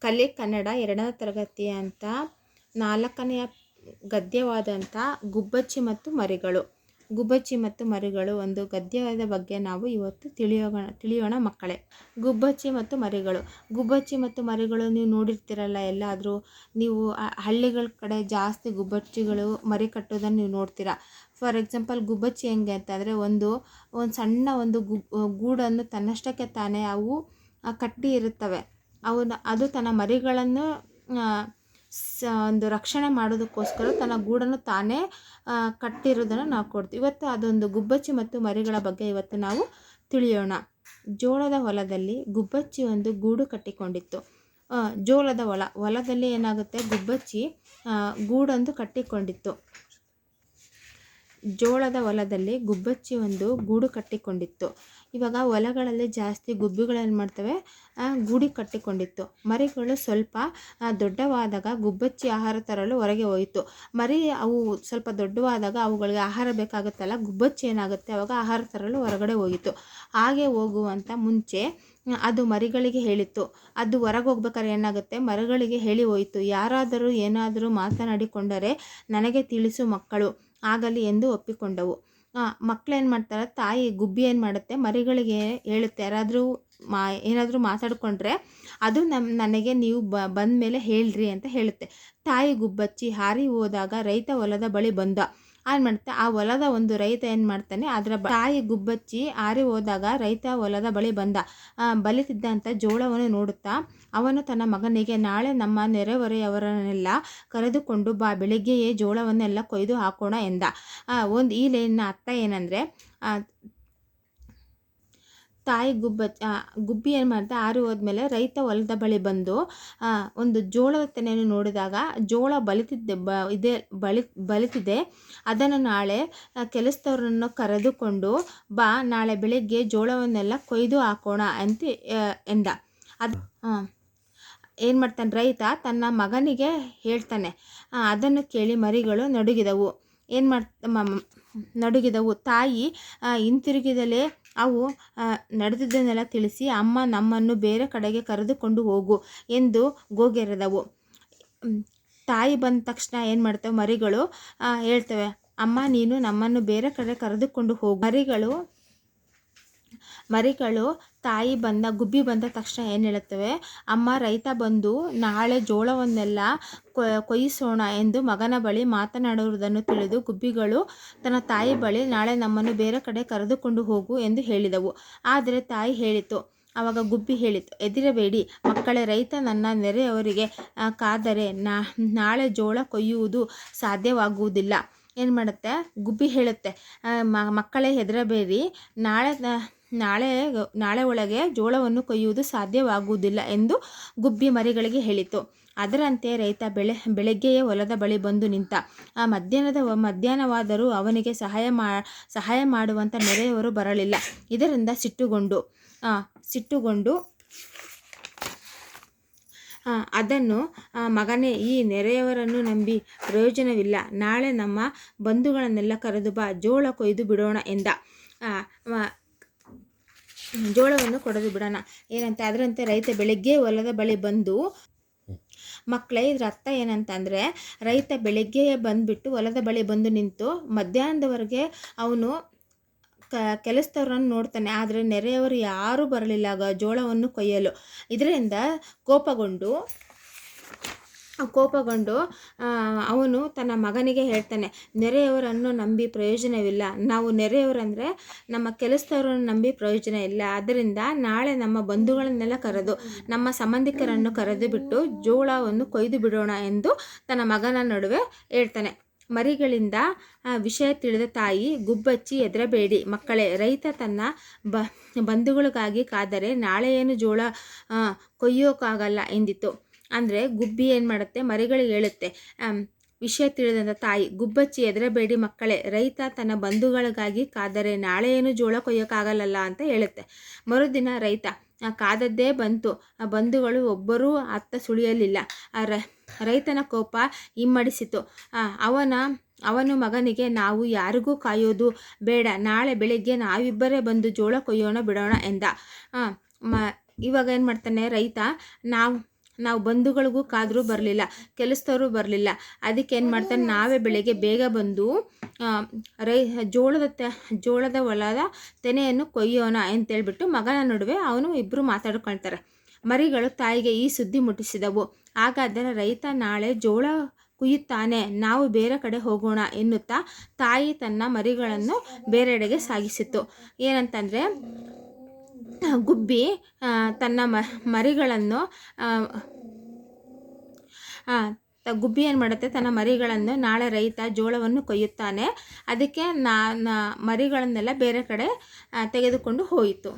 ಕಲೆ ಕನ್ನಡ 2ನೇ ತರಗತಿ ಅಂತ 4ನೆಯ ಗದ್ಯವಾದಂಥ ಗುಬ್ಬಚ್ಚಿ ಮತ್ತು ಮರಿಗಳು. ಗುಬ್ಬಚ್ಚಿ ಮತ್ತು ಮರಿಗಳು ಒಂದು ಗದ್ಯದ ಬಗ್ಗೆ ನಾವು ಇವತ್ತು ತಿಳಿಯೋಣ ಮಕ್ಕಳೇ. ಗುಬ್ಬಚ್ಚಿ ಮತ್ತು ಮರಿಗಳು. ಗುಬ್ಬಚ್ಚಿ ಮತ್ತು ಮರಿಗಳು ನೀವು ನೋಡಿರ್ತೀರಲ್ಲ, ಎಲ್ಲಾದರೂ ನೀವು ಹಳ್ಳಿಗಳ ಕಡೆ ಜಾಸ್ತಿ ಗುಬ್ಬಚ್ಚಿಗಳು ಮರಿ ಕಟ್ಟೋದನ್ನು ನೀವು ನೋಡ್ತೀರಾ. ಫಾರ್ ಎಕ್ಸಾಂಪಲ್, ಗುಬ್ಬಚ್ಚಿ ಹೆಂಗೆ ಅಂತಂದರೆ ಒಂದು ಸಣ್ಣ ಒಂದು ಗೂಡನ್ನು ತನ್ನಷ್ಟಕ್ಕೆ ತಾನೇ ಅವು ಕಟ್ಟಿ ಇರುತ್ತವೆ. ಅದು ತನ್ನ ಮರಿಗಳನ್ನು ಒಂದು ರಕ್ಷಣೆ ಮಾಡೋದಕ್ಕೋಸ್ಕರ ತನ್ನ ಗೂಡನ್ನು ತಾನೇ ಕಟ್ಟಿರೋದನ್ನು ನಾವು ಕೊಡ್ತೀವಿ. ಇವತ್ತು ಅದೊಂದು ಗುಬ್ಬಚ್ಚಿ ಮತ್ತು ಮರಿಗಳ ಬಗ್ಗೆ ಇವತ್ತು ನಾವು ತಿಳಿಯೋಣ. ಜೋಳದ ಹೊಲದಲ್ಲಿ ಗುಬ್ಬಚ್ಚಿ ಒಂದು ಗೂಡು ಕಟ್ಟಿಕೊಂಡಿತ್ತು. ಜೋಳದ ಹೊಲದಲ್ಲಿ ಏನಾಗುತ್ತೆ, ಗುಬ್ಬಚ್ಚಿ ಗೂಡೊಂದು ಕಟ್ಟಿಕೊಂಡಿತ್ತು. ಜೋಳದ ಹೊಲದಲ್ಲಿ ಗುಬ್ಬಚ್ಚಿ ಒಂದು ಗೂಡು ಕಟ್ಟಿಕೊಂಡಿತ್ತು. ಇವಾಗ ಹೊಲಗಳಲ್ಲಿ ಜಾಸ್ತಿ ಗುಬ್ಬಿಗಳೇನು ಮಾಡ್ತವೆ, ಗೂಡಿ ಕಟ್ಟಿಕೊಂಡಿತ್ತು. ಮರಿಗಳು ಸ್ವಲ್ಪ ದೊಡ್ಡವಾದಾಗ ಗುಬ್ಬಚ್ಚಿ ಆಹಾರ ತರಲು ಹೊರಗೆ ಹೋಯಿತು. ಅವು ಸ್ವಲ್ಪ ದೊಡ್ಡವಾದಾಗ ಅವುಗಳಿಗೆ ಆಹಾರ ಬೇಕಾಗುತ್ತಲ್ಲ, ಗುಬ್ಬಚ್ಚಿ ಏನಾಗುತ್ತೆ ಅವಾಗ ಆಹಾರ ತರಲು ಹೊರಗಡೆ ಹೋಯಿತು. ಹಾಗೆ ಹೋಗುವಂಥ ಮುಂಚೆ ಅದು ಮರಿಗಳಿಗೆ ಹೇಳಿತ್ತು. ಅದು ಹೊರಗೆ ಹೋಗ್ಬೇಕಾದ್ರೆ ಏನಾಗುತ್ತೆ, ಮರಿಗಳಿಗೆ ಹೇಳಿ ಹೋಯಿತು, ಯಾರಾದರೂ ಏನಾದರೂ ಮಾತನಾಡಿಕೊಂಡರೆ ನನಗೆ ತಿಳಿಸು ಮಕ್ಕಳು ಆಗಲಿ ಎಂದು ಒಪ್ಪಿಕೊಂಡವು. ಮಕ್ಕಳೇನು ಮಾಡ್ತಾರೆ, ತಾಯಿ ಗುಬ್ಬಿ ಏನು ಮಾಡುತ್ತೆ, ಮರಿಗಳಿಗೆ ಹೇಳುತ್ತೆ, ಏನಾದರೂ ಮಾತಾಡಿಕೊಂಡ್ರೆ ಅದು ನನಗೆ ನೀವು ಬಂದ ಮೇಲೆ ಹೇಳ್ರಿ ಅಂತ ಹೇಳುತ್ತೆ. ತಾಯಿ ಗುಬ್ಬಚ್ಚಿ ಹಾರಿ ಹೋದಾಗ ರೈತ ಹೊಲದ ಬಳಿ ಬಂದ. ಏನು ಮಾಡುತ್ತೆ, ಆ ಹೊಲದ ಒಂದು ರೈತ ಏನು ಮಾಡ್ತಾನೆ, ತಾಯಿ ಗುಬ್ಬಚ್ಚಿ ಹಾರಿ ಹೋದಾಗ ರೈತ ಹೊಲದ ಬಳಿ ಬಂದ. ಬಲಿತಿದ್ದಂಥ ಜೋಳವನ್ನು ನೋಡುತ್ತಾ ಅವನು ತನ್ನ ಮಗನಿಗೆ, ನಾಳೆ ನಮ್ಮ ನೆರೆಹೊರೆಯವರನ್ನೆಲ್ಲ ಕರೆದುಕೊಂಡು ಬಾ, ಬೆಳಿಗ್ಗೆಯೇ ಜೋಳವನ್ನೆಲ್ಲ ಕೊಯ್ದು ಹಾಕೋಣ ಎಂದ. ಈ ಲೈನ್ನ ಅರ್ಥ ಏನಂದರೆ, ತಾಯಿ ಗುಬ್ಬಿ ಏನು ಮಾಡುತ್ತೆ, ಹಾರಿ ಹೋದ್ಮೇಲೆ ರೈತ ಹೊಲದ ಬಳಿ ಬಂದು ಒಂದು ಜೋಳದ ತೆನೆಯನ್ನು ನೋಡಿದಾಗ ಜೋಳ ಬಲಿತಿದೆ, ಅದನ್ನು ನಾಳೆ ಕೆಲಸದವರನ್ನು ಕರೆದುಕೊಂಡು ಬಾ, ನಾಳೆ ಬೆಳಿಗ್ಗೆ ಜೋಳವನ್ನೆಲ್ಲ ಕೊಯ್ದು ಹಾಕೋಣ ಅಂತ ಎಂದ. ಏನು ಮಾಡ್ತಾನೆ, ರೈತ ತನ್ನ ಮಗನಿಗೆ ಹೇಳ್ತಾನೆ. ಅದನ್ನು ಕೇಳಿ ಮರಿಗಳು ನಡುಗಿದವು. ತಾಯಿ ಹಿಂತಿರುಗಿದಲೇ ಅವು ನಡೆದಿದ್ದನ್ನೆಲ್ಲ ತಿಳಿಸಿ, ಅಮ್ಮ ನಮ್ಮನ್ನು ಬೇರೆ ಕಡೆಗೆ ಕರೆದುಕೊಂಡು ಹೋಗು ಎಂದು ಗೋಗೆರೆದವು. ತಾಯಿ ಬಂದ ತಕ್ಷಣ ಏನು ಮಾಡ್ತವೆ, ಮರಿಗಳು ಹೇಳ್ತವೆ, ಅಮ್ಮ ನೀನು ನಮ್ಮನ್ನು ಬೇರೆ ಕಡೆ ಕರೆದುಕೊಂಡು ಹೋಗು. ಮರಿಗಳು ಗುಬ್ಬಿ ಬಂದ ತಕ್ಷಣ ಏನು ಹೇಳುತ್ತವೆ, ಅಮ್ಮ ರೈತ ಬಂದು ನಾಳೆ ಜೋಳವನ್ನೆಲ್ಲ ಕೊಯ್ಯಿಸೋಣ ಎಂದು ಮಗನ ಬಳಿ ಮಾತನಾಡುವುದನ್ನು ತಿಳಿದು ಗುಬ್ಬಿಗಳು ತನ್ನ ತಾಯಿ ಬಳಿ ನಾಳೆ ನಮ್ಮನ್ನು ಬೇರೆ ಕಡೆ ಕರೆದುಕೊಂಡು ಹೋಗು ಎಂದು ಹೇಳಿದವು. ಆದರೆ ತಾಯಿ ಹೇಳಿತು, ಆವಾಗ ಗುಬ್ಬಿ ಹೇಳಿತು, ಎದಿರಬೇಡಿ ಮಕ್ಕಳೇ, ರೈತ ನನ್ನ ನೆರೆಯವರಿಗೆ ಕಾದರೆ ನಾಳೆ ಜೋಳ ಕೊಯ್ಯುವುದು ಸಾಧ್ಯವಾಗುವುದಿಲ್ಲ. ಏನು ಮಾಡುತ್ತೆ, ಗುಬ್ಬಿ ಹೇಳುತ್ತೆ, ಮಕ್ಕಳೇ ಹೆದರಬೇಡಿ, ನಾಳೆ ಒಳಗೆ ಜೋಳವನ್ನು ಕೊಯ್ಯುವುದು ಸಾಧ್ಯವಾಗುವುದಿಲ್ಲ ಎಂದು ಗುಬ್ಬಿ ಮರಿಗಳಿಗೆ ಹೇಳಿತು. ಅದರಂತೆ ರೈತ ಬೆಳಗ್ಗೆಯೇ ಹೊಲದ ಬಳಿ ಬಂದು ನಿಂತ. ಮಧ್ಯಾಹ್ನವಾದರೂ ಅವನಿಗೆ ಸಹಾಯ ಮಾಡುವಂಥ ನೆರೆಯವರು ಬರಲಿಲ್ಲ. ಇದರಿಂದ ಸಿಟ್ಟುಗೊಂಡು ಅದನ್ನು, ಮಗನೇ, ಈ ನೆರೆಯವರನ್ನು ನಂಬಿ ಪ್ರಯೋಜನವಿಲ್ಲ, ನಾಳೆ ನಮ್ಮ ಬಂಧುಗಳನ್ನೆಲ್ಲ ಕರೆದು ಬಾ, ಜೋಳ ಕೊಯ್ದು ಬಿಡೋಣ ಎಂದ. ಜೋಳವನ್ನು ಕೊಡದು ಬಿಡೋಣ ಏನಂತೆ. ಅದರಂತೆ ರೈತ ಬೆಳಗ್ಗೆ ಹೊಲದ ಬಳಿ ಬಂದು, ಮಕ್ಕಳೇ ಇದ್ರ ಅರ್ಥ ಏನಂತಂದರೆ, ರೈತ ಬೆಳಗ್ಗೆ ಬಂದುಬಿಟ್ಟು ಹೊಲದ ಬಳಿ ಬಂದು ನಿಂತು ಮಧ್ಯಾಹ್ನದವರೆಗೆ ಅವನು ಕೆಲಸದವ್ರನ್ನು ನೋಡ್ತಾನೆ. ಆದರೆ ನೆರೆಯವರು ಯಾರೂ ಬರಲಿಲ್ಲ ಜೋಳವನ್ನು ಕೊಯ್ಯಲು. ಇದರಿಂದ ಕೋಪಗೊಂಡು ಅವನು ತನ್ನ ಮಗನಿಗೆ ಹೇಳ್ತಾನೆ, ನೆರೆಯವರನ್ನು ನಂಬಿ ಪ್ರಯೋಜನವಿಲ್ಲ, ನಾವು ನೆರೆಯವರಂದರೆ ನಮ್ಮ ಕೆಲಸದವರನ್ನು ನಂಬಿ ಪ್ರಯೋಜನ ಇಲ್ಲ. ಆದ್ದರಿಂದ ನಾಳೆ ನಮ್ಮ ಬಂಧುಗಳನ್ನೆಲ್ಲ ಕರೆದು ನಮ್ಮ ಸಂಬಂಧಿಕರನ್ನು ಕರೆದು ಬಿಟ್ಟು ಜೋಳವನ್ನು ಕೊಯ್ದು ಬಿಡೋಣ ಎಂದು ತನ್ನ ಮಗನ ನಡುವೆ ಹೇಳ್ತಾನೆ. ಮರಿಗಳಿಂದ ವಿಷಯ ತಿಳಿದ ತಾಯಿ ಗುಬ್ಬಚ್ಚಿ, ಹೆದರಬೇಡಿ ಮಕ್ಕಳೇ, ರೈತ ತನ್ನ ಬಂಧುಗಳಿಗಾಗಿ ಕಾದರೆ ನಾಳೆ ಏನು ಜೋಳ ಕೊಯ್ಯೋಕ್ಕಾಗಲ್ಲ ಎಂದಿತು. ಅಂದರೆ ಗುಬ್ಬಿ ಏನು ಮಾಡುತ್ತೆ, ಮರಿಗಳಿಗೆ ಹೇಳುತ್ತೆ. ವಿಷಯ ತಿಳಿದಂಥ ತಾಯಿ ಗುಬ್ಬಚ್ಚಿ, ಹೆದರಬೇಡಿ ಮಕ್ಕಳೇ, ರೈತ ತನ್ನ ಬಂಧುಗಳಿಗಾಗಿ ಕಾದರೆ ನಾಳೆ ಏನು ಜೋಳ ಕೊಯ್ಯೋಕ್ಕಾಗಲ್ಲ ಅಂತ ಹೇಳುತ್ತೆ. ಮರುದಿನ ರೈತ ಕಾದದ್ದೇ ಬಂತು. ಬಂಧುಗಳು ಒಬ್ಬರೂ ಅತ್ತ ಸುಳಿಯಲಿಲ್ಲ. ರೈತನ ಕೋಪ ಇಮ್ಮಡಿಸಿತು. ಅವನು ಮಗನಿಗೆ, ನಾವು ಯಾರಿಗೂ ಕಾಯೋದು ಬೇಡ, ನಾಳೆ ಬೆಳಿಗ್ಗೆ ನಾವಿಬ್ಬರೇ ಬಂದು ಜೋಳ ಕೊಯ್ಯೋಣ ಬಿಡೋಣ ಎಂದ. ಇವಾಗ ಏನು ಮಾಡ್ತಾನೆ ರೈತ, ನಾವು ಬಂಧುಗಳಿಗೂ ಕಾದರೂ ಬರಲಿಲ್ಲ, ಕೆಲಸದವರು ಬರಲಿಲ್ಲ. ಅದಕ್ಕೆ ಏನು ಮಾಡ್ತಾರೆ, ನಾವೇ ಬೆಳಗ್ಗೆ ಬೇಗ ಬಂದು ಜೋಳದ ಹೊಲದ ತೆನೆಯನ್ನು ಕೊಯ್ಯೋಣ ಅಂತೇಳ್ಬಿಟ್ಟು ಮಗನ ನಡುವೆ ಅವನು ಇಬ್ಬರು ಮಾತಾಡ್ಕೊಳ್ತಾರೆ. ಮರಿಗಳು ತಾಯಿಗೆ ಈ ಸುದ್ದಿ ಮುಟ್ಟಿಸಿದವು. ಹಾಗಾದರೆ ರೈತ ನಾಳೆ ಜೋಳ ಕುಯ್ಯುತ್ತಾನೆ, ನಾವು ಬೇರೆ ಕಡೆ ಹೋಗೋಣ ಎನ್ನುತ್ತಾ ತಾಯಿ ತನ್ನ ಮರಿಗಳನ್ನು ಬೇರೆಡೆಗೆ ಸಾಗಿಸಿತು. ಏನಂತಂದರೆ ಗುಬ್ಬಿ ತನ್ನ ಮರಿಗಳನ್ನು ಗುಬ್ಬಿ ಏನು ಮಾಡುತ್ತೆ, ತನ್ನ ಮರಿಗಳನ್ನು ನಾಳೆ ರೈತ ಜೋಳವನ್ನು ಕೊಯ್ಯುತ್ತಾನೆ, ಅದಕ್ಕೆ ಮರಿಗಳನ್ನೆಲ್ಲ ಬೇರೆ ಕಡೆ ತೆಗೆದುಕೊಂಡು ಹೋಯಿತು.